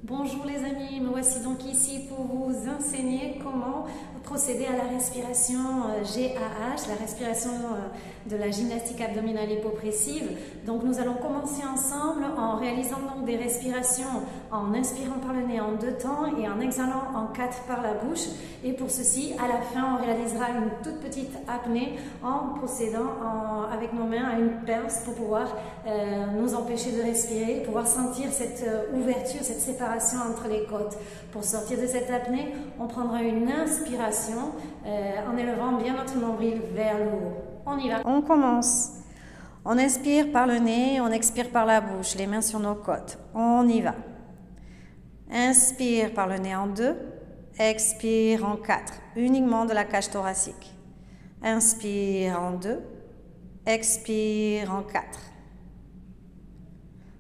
Bonjour les amis, me voici donc ici pour vous enseigner comment procéder à la respiration GAH, la respiration de la gymnastique abdominale hypopressive. Donc nous allons commencer ensemble en réalisant donc des respirations en inspirant par le nez en 2 temps et en exhalant en 4 par la bouche. Et pour ceci, à la fin, on réalisera une toute petite apnée en procédant avec nos mains à une pince pour pouvoir nous empêcher de respirer, pouvoir sentir cette ouverture, cette séparation entre les côtes. Pour sortir de cette apnée, on prendra une inspiration en élevant bien notre nombril vers le haut. On y va. On commence. On inspire par le nez, on expire par la bouche, les mains sur nos côtes. On y va. Inspire par le nez en 2, expire en 4, uniquement de la cage thoracique. Inspire en 2, expire en 4.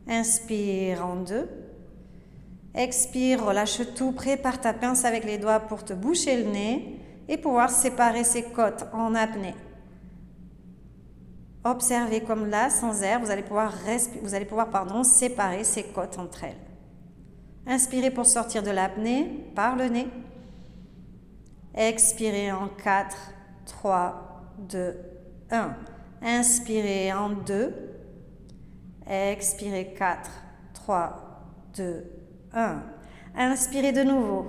Inspire en 2, expire, relâche tout, prépare ta pince avec les doigts pour te boucher le nez et pouvoir séparer ses côtes en apnée. Observez comme là, sans air, vous allez pouvoir séparer ces côtes entre elles. Inspirez pour sortir de l'apnée par le nez. Expirez en 4, 3, 2, 1. Inspirez en 2. Expirez 4, 3, 2, 1. Inspirez de nouveau.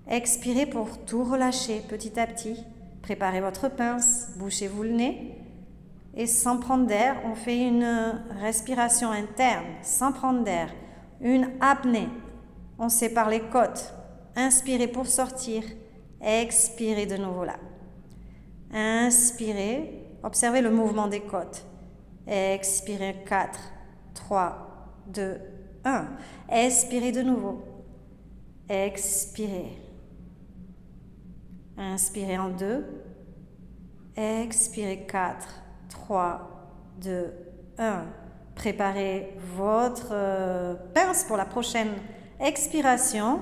Expirez pour tout relâcher petit à petit. Préparez votre pince, bouchez-vous le nez. Et sans prendre d'air, on fait une respiration interne, sans prendre d'air. Une apnée. On sépare les côtes. Inspirez pour sortir. Expirez de nouveau là. Inspirez. Observez le mouvement des côtes. Expirez 4, 3, 2, 1. Expirez de nouveau. Expirez. Inspirez en 2. Expirez 4, 3, 2, 1. Préparez votre pince pour la prochaine expiration.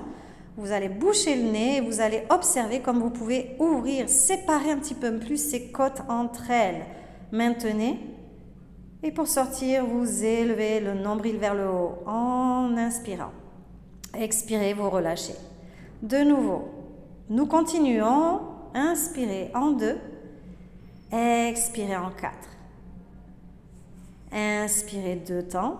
Vous allez boucher le nez et vous allez observer comme vous pouvez ouvrir, séparer un petit peu plus ces côtes entre elles. Maintenez. Et pour sortir, vous élevez le nombril vers le haut en inspirant. Expirez, vous relâchez. De nouveau, nous continuons. Inspirez en 2. Expirez en 4. Inspirez 2 temps.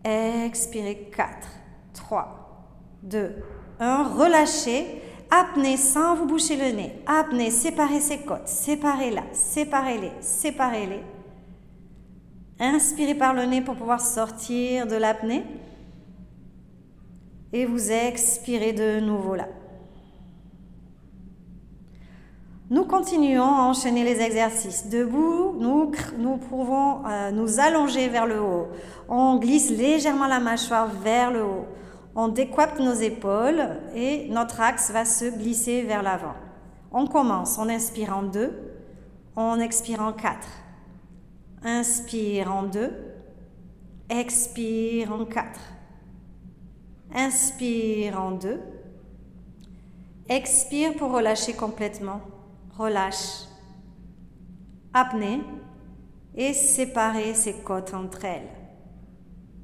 Expirez 4, 3, 2, 1. Relâchez. Apnée sans vous boucher le nez. Apnée, séparez ces côtes. Séparez-la. Séparez-les. Séparez-les. Inspirez par le nez pour pouvoir sortir de l'apnée. Et vous expirez de nouveau là. Nous continuons à enchaîner les exercices. Debout, nous pouvons nous allonger vers le haut. On glisse légèrement la mâchoire vers le haut. On décoiffe nos épaules et notre axe va se glisser vers l'avant. On commence. On inspire en 2. On expire en 4. Inspire en 2. Expire en 4. Inspire en 2. Expire pour relâcher complètement. Relâche. Apnée. Et séparer ces côtes entre elles.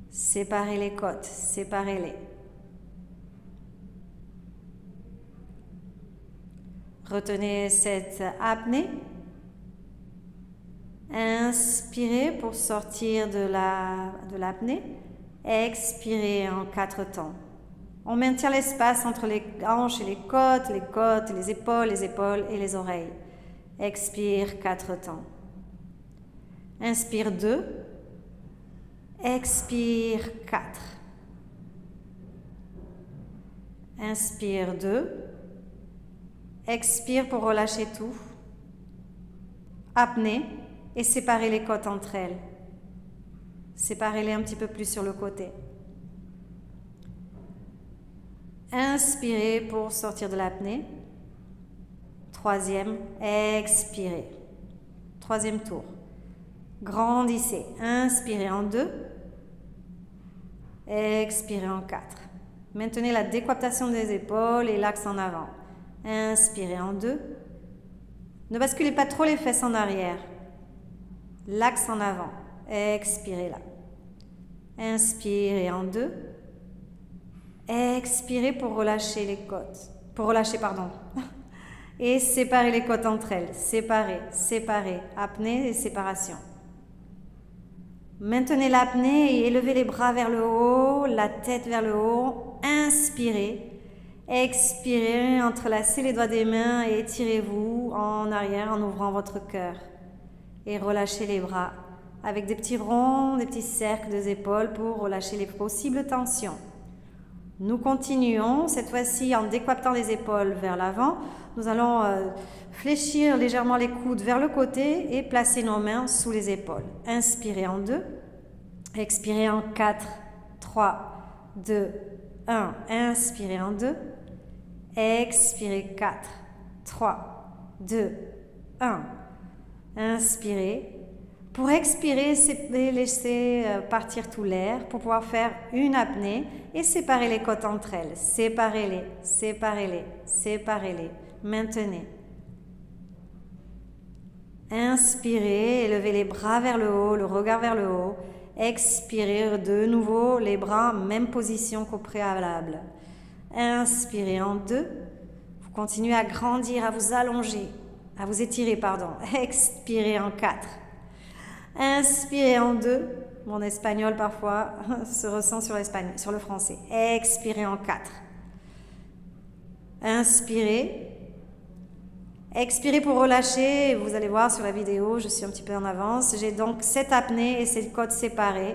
Séparez les côtes. Séparez-les. Retenez cette apnée. Inspirez pour sortir de l'apnée. Expirez en 4 temps. On maintient l'espace entre les hanches et les côtes, les épaules et les oreilles. Expire 4 temps. Inspire 2. Expire 4. Inspire 2. Expire pour relâcher tout. Apnée et séparer les côtes entre elles. Séparez-les un petit peu plus sur le côté. Inspirez pour sortir de l'apnée. 3e, expirez. 3e tour. Grandissez. Inspirez en 2. Expirez en 4. Maintenez la décoaptation des épaules et l'axe en avant. Inspirez en 2. Ne basculez pas trop les fesses en arrière. L'axe en avant. Expirez là. Inspirez en 2. Expirez pour relâcher les côtes. Pour relâcher, pardon. Et séparez les côtes entre elles. Séparez, séparez. Apnée et séparation. Maintenez l'apnée et élevez les bras vers le haut, la tête vers le haut. Inspirez. Expirez, entrelacez les doigts des mains et étirez-vous en arrière en ouvrant votre cœur. Et relâchez les bras avec des petits ronds, des petits cercles des épaules pour relâcher les possibles tensions. Nous continuons, cette fois-ci en décoipetant les épaules vers l'avant. Nous allons fléchir légèrement les coudes vers le côté et placer nos mains sous les épaules. Inspirez en 2, expirez en 4, 3, 2, 1. Inspirez en 2, expirez 4, 3, 2, 1. Inspirez. Pour expirer, laissez partir tout l'air pour pouvoir faire une apnée et séparer les côtes entre elles. Séparez-les, séparez-les, séparez-les. Maintenez. Inspirez, élevez les bras vers le haut, le regard vers le haut. Expirez de nouveau, les bras, même position qu'au préalable. Inspirez en 2. Vous continuez à grandir, à vous allonger, à vous étirer, pardon. Expirez en 4. Inspirez en 2. Mon espagnol parfois se ressent sur le français. Expirez en 4. Inspirez. Expirez pour relâcher. Vous allez voir sur la vidéo, je suis un petit peu en avance. J'ai donc cette apnée et ces côtes séparées.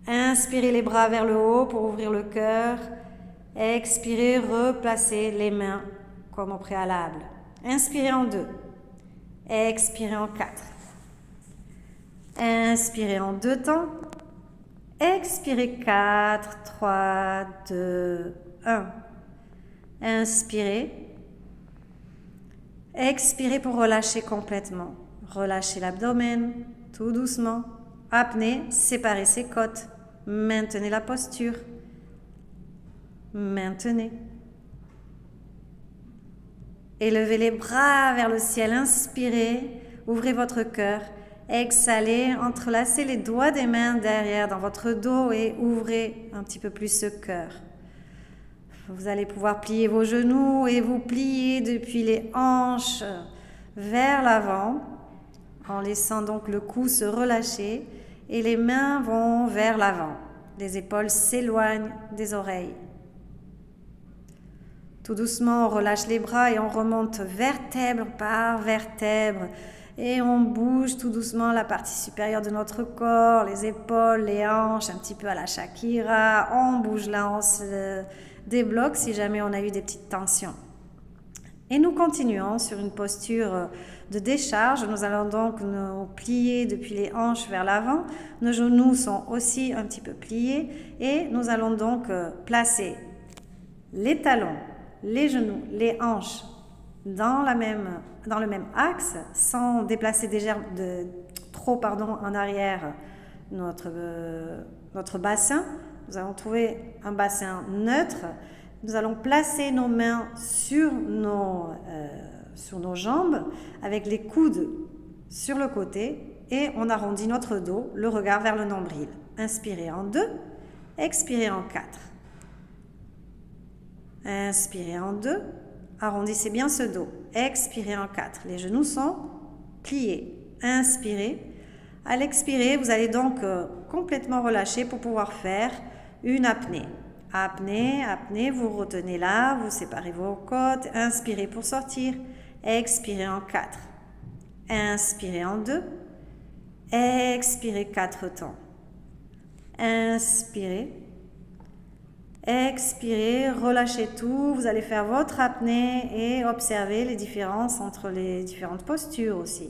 Inspirez les bras vers le haut pour ouvrir le cœur. Expirez, replacez les mains comme au préalable. Inspirez en 2. Expirez en 4. Inspirez en 2 temps. Expirez 4, 3, 2, 1. Inspirez. Expirez pour relâcher complètement. Relâchez l'abdomen, tout doucement. Apnée, séparez ses côtes. Maintenez la posture. Maintenez. Élevez les bras vers le ciel, inspirez, ouvrez votre cœur, exhalez, entrelacez les doigts des mains derrière dans votre dos et ouvrez un petit peu plus ce cœur. Vous allez pouvoir plier vos genoux et vous plier depuis les hanches vers l'avant, en laissant donc le cou se relâcher et les mains vont vers l'avant. Les épaules s'éloignent des oreilles. Tout doucement, on relâche les bras et on remonte vertèbre par vertèbre. Et on bouge tout doucement la partie supérieure de notre corps, les épaules, les hanches, un petit peu à la Shakira. On bouge là, on se débloque si jamais on a eu des petites tensions. Et nous continuons sur une posture de décharge. Nous allons donc nous plier depuis les hanches vers l'avant. Nos genoux sont aussi un petit peu pliés. Et nous allons donc placer les talons, les genoux, les hanches dans le même axe, sans déplacer trop en arrière notre bassin. Nous allons trouver un bassin neutre. Nous allons placer nos mains sur nos jambes avec les coudes sur le côté et on arrondit notre dos, le regard vers le nombril. Inspirez en 2, expirez en 4. Inspirez en 2, arrondissez bien ce dos. Expirez en 4. Les genoux sont pliés. Inspirez. À l'expirer, vous allez donc complètement relâcher pour pouvoir faire une apnée. Apnée, apnée, vous retenez là, vous séparez vos côtes. Inspirez pour sortir. Expirez en 4. Inspirez en 2. Expirez 4 temps. Inspirez. Expirez, relâchez tout. Vous allez faire votre apnée et observer les différences entre les différentes postures aussi.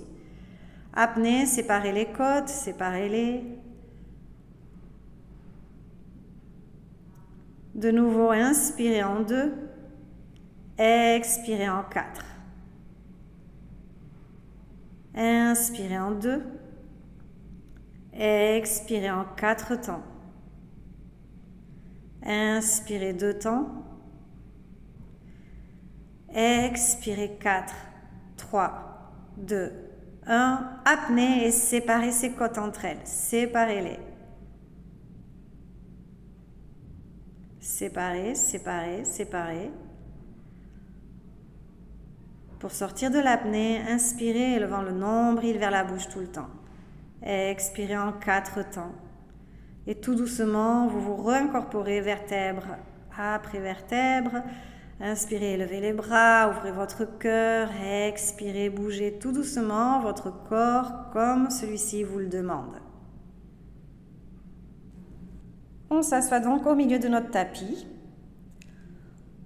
Apnée, séparez les côtes, séparez-les. De nouveau, inspirez en 2. Expirez en 4. Inspirez en 2. Expirez en 4 temps. Inspirez 2 temps. Expirez 4, 3, 2, 1. Apnée et séparez ces côtes entre elles. Séparez-les. Séparez, séparez, séparez. Pour sortir de l'apnée, inspirez, élevant le nombril vers la bouche tout le temps. Expirez en 4 temps. Et tout doucement, vous vous réincorporez vertèbre après vertèbre. Inspirez, levez les bras, ouvrez votre cœur. Expirez, bougez tout doucement votre corps comme celui-ci vous le demande. On s'assoit donc au milieu de notre tapis.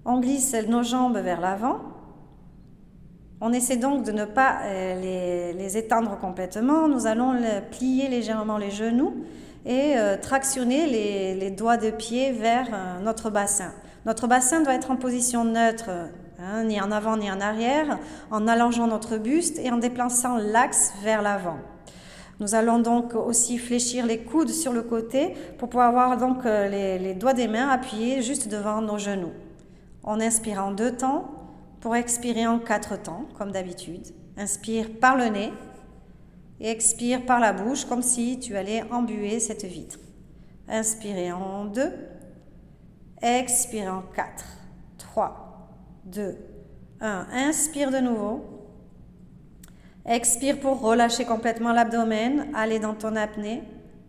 On glisse nos jambes vers l'avant. On essaie donc de ne pas les étendre complètement. Nous allons plier légèrement les genoux et tractionner les doigts de pied vers notre bassin. Notre bassin doit être en position neutre, ni en avant ni en arrière, en allongeant notre buste et en déplaçant l'axe vers l'avant. Nous allons donc aussi fléchir les coudes sur le côté pour pouvoir avoir donc les doigts des mains appuyés juste devant nos genoux. On inspire en 2 temps pour expirer en 4 temps, comme d'habitude. Inspire par le nez et expire par la bouche, comme si tu allais embuer cette vitre. Inspirez en 2, expire en 4, 3, 2, 1. Inspire de nouveau. Expire pour relâcher complètement l'abdomen, aller dans ton apnée.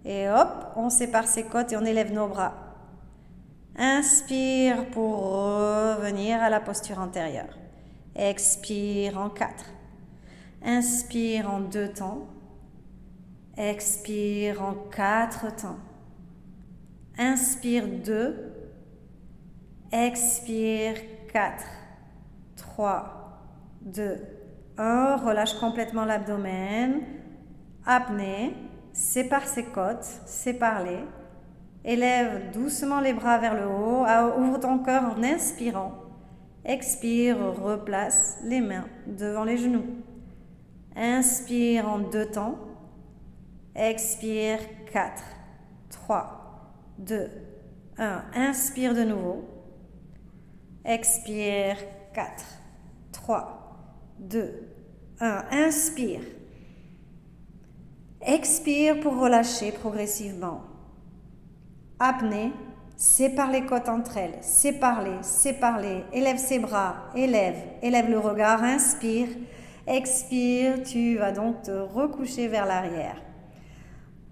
Et hop, on sépare ses côtes et on élève nos bras. Inspire pour revenir à la posture antérieure. Expire en 4. Inspire en 2 temps. Expire en 4 temps. Inspire 2. Expire 4. 3, 2, 1. Relâche complètement l'abdomen. Apnée. Sépare ses côtes. Sépare-les. Élève doucement les bras vers le haut. Ouvre ton cœur en inspirant. Expire, replace les mains devant les genoux. Inspire en 2 temps. Expire 4, 3, 2, 1. Inspire de nouveau. Expire 4, 3, 2, 1. Inspire. Expire pour relâcher progressivement. Apnée. Sépare les côtes entre elles. Sépare-les, sépare-les. Élève ses bras. Élève le regard. Inspire. Expire. Tu vas donc te recoucher vers l'arrière.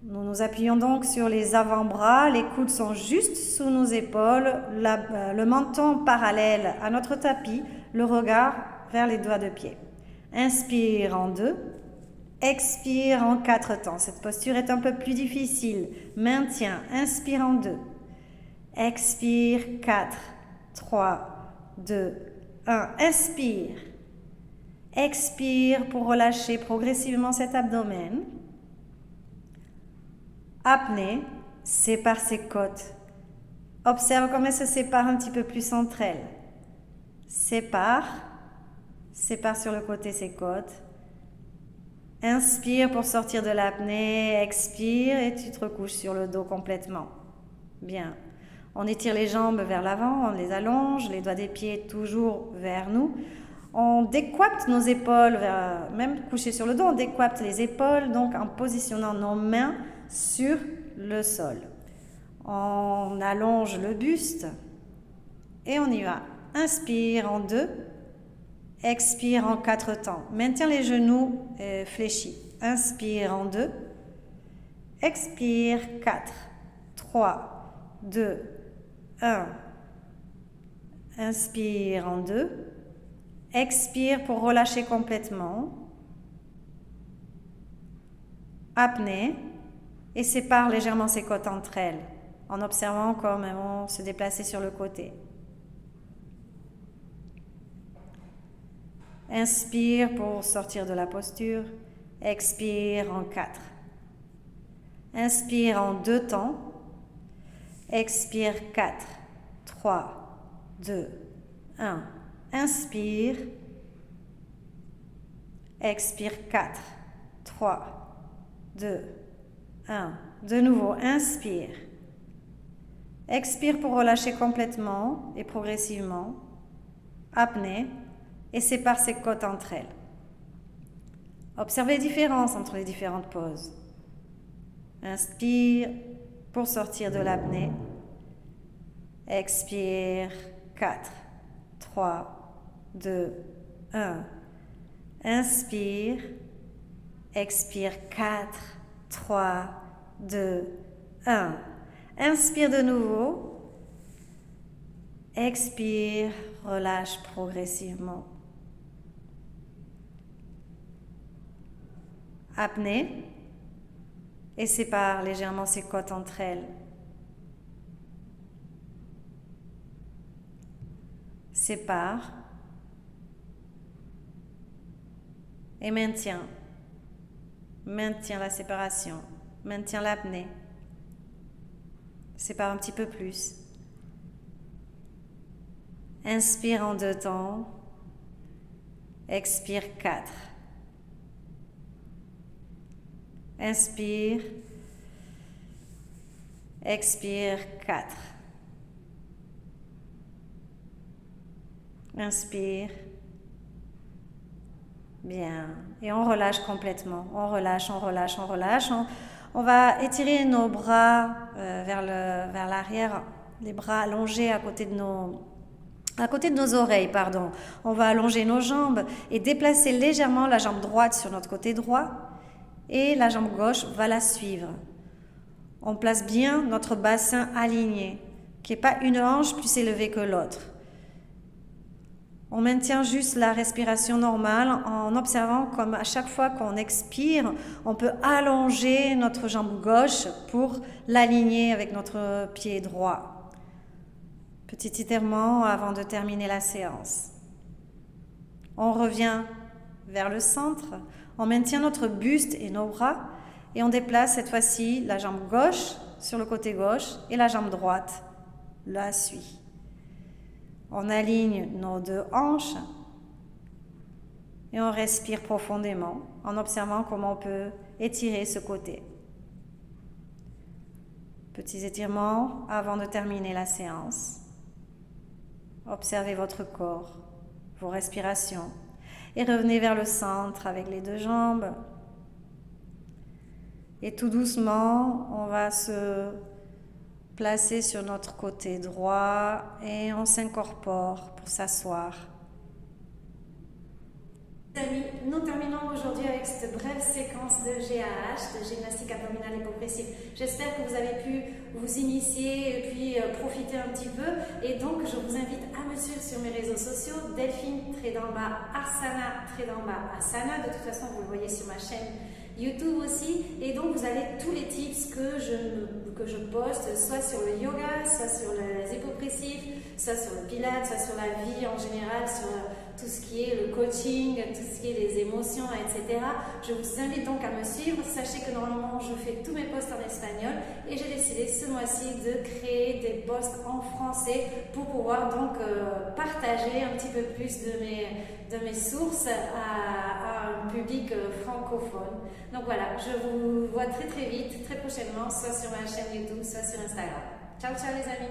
Nous nous appuyons donc sur les avant-bras. Les coudes sont juste sous nos épaules. Le menton parallèle à notre tapis. Le regard vers les doigts de pied. Inspire en 2. Expire en 4 temps. Cette posture est un peu plus difficile. Maintiens. Inspire en 2. Expire 4, 3, 2, 1. Inspire. Expire pour relâcher progressivement cet abdomen. Apnée. Sépare ses côtes. Observe comment elles se séparent un petit peu plus entre elles. Sépare. Sépare sur le côté ses côtes. Inspire pour sortir de l'apnée. Expire et tu te recouches sur le dos complètement. Bien. On étire les jambes vers l'avant, on les allonge, les doigts des pieds toujours vers nous. On décoipte nos épaules, même couché sur le dos, on décoipte les épaules, donc en positionnant nos mains sur le sol. On allonge le buste et on y va. Inspire en 2, expire en 4 temps. Maintiens les genoux fléchis. Inspire en 2, expire 4, 3, 2, 1. Inspire en 2. Expire pour relâcher complètement. Apnée. Et sépare légèrement ses côtes entre elles, en observant comment elles vont se déplacer sur le côté. Inspire pour sortir de la posture. Expire en 4. Inspire en 2 temps. Expire 4, 3, 2, 1. Inspire. Expire 4, 3, 2, 1. De nouveau, inspire. Expire pour relâcher complètement et progressivement. Apnée et sépare ses côtes entre elles. Observez les différences entre les différentes poses. Inspire pour sortir de l'apnée. Expire. 4, 3, 2, 1. Inspire. Expire. 4, 3, 2, 1. Inspire de nouveau. Expire. Relâche progressivement. Apnée. Et sépare légèrement ses côtes entre elles. Sépare. Et maintiens. Maintiens la séparation. Maintiens l'apnée. Sépare un petit peu plus. Inspire en 2 temps. Expire 4. Inspire. Expire 4. Inspire. Bien. Et on relâche complètement. On relâche, on relâche, on relâche. On va étirer nos bras vers l'arrière, les bras allongés à côté de nos oreilles, pardon. On va allonger nos jambes et déplacer légèrement la jambe droite sur notre côté droit et la jambe gauche va la suivre. On place bien notre bassin aligné, qui n'est pas une hanche plus élevée que l'autre. On maintient juste la respiration normale en observant comme à chaque fois qu'on expire, on peut allonger notre jambe gauche pour l'aligner avec notre pied droit. Petit étirement avant de terminer la séance. On revient vers le centre, on maintient notre buste et nos bras et on déplace cette fois-ci la jambe gauche sur le côté gauche et la jambe droite la suit. On aligne nos 2 hanches et on respire profondément en observant comment on peut étirer ce côté. Petits étirements avant de terminer la séance. Observez votre corps, vos respirations et revenez vers le centre avec les 2 jambes. Et tout doucement, on va se placer sur notre côté droit et on s'incorpore pour s'asseoir. Amis, nous terminons aujourd'hui avec cette brève séquence de GAH, de gymnastique abdominale hypocrétive. J'espère que vous avez pu vous initier et puis profiter un petit peu. Et donc, je vous invite à me suivre sur mes réseaux sociaux, Delphine Trédamba, Arsana Trédamba, Asana. De toute façon, vous le voyez sur ma chaîne YouTube aussi. Et donc, vous avez tous les tips que je poste, soit sur le yoga, soit sur les hypopressifs, soit sur le pilates, soit sur la vie en général, sur tout ce qui est le coaching, tout ce qui est les émotions, etc. Je vous invite donc à me suivre. Sachez que normalement, je fais tous mes posts en espagnol et j'ai décidé ce mois-ci de créer des posts en français pour pouvoir donc partager un petit peu plus de mes sources à un public francophone. Donc voilà, je vous vois très très vite, très prochainement, soit sur ma chaîne YouTube, soit sur Instagram. Ciao, ciao les amis!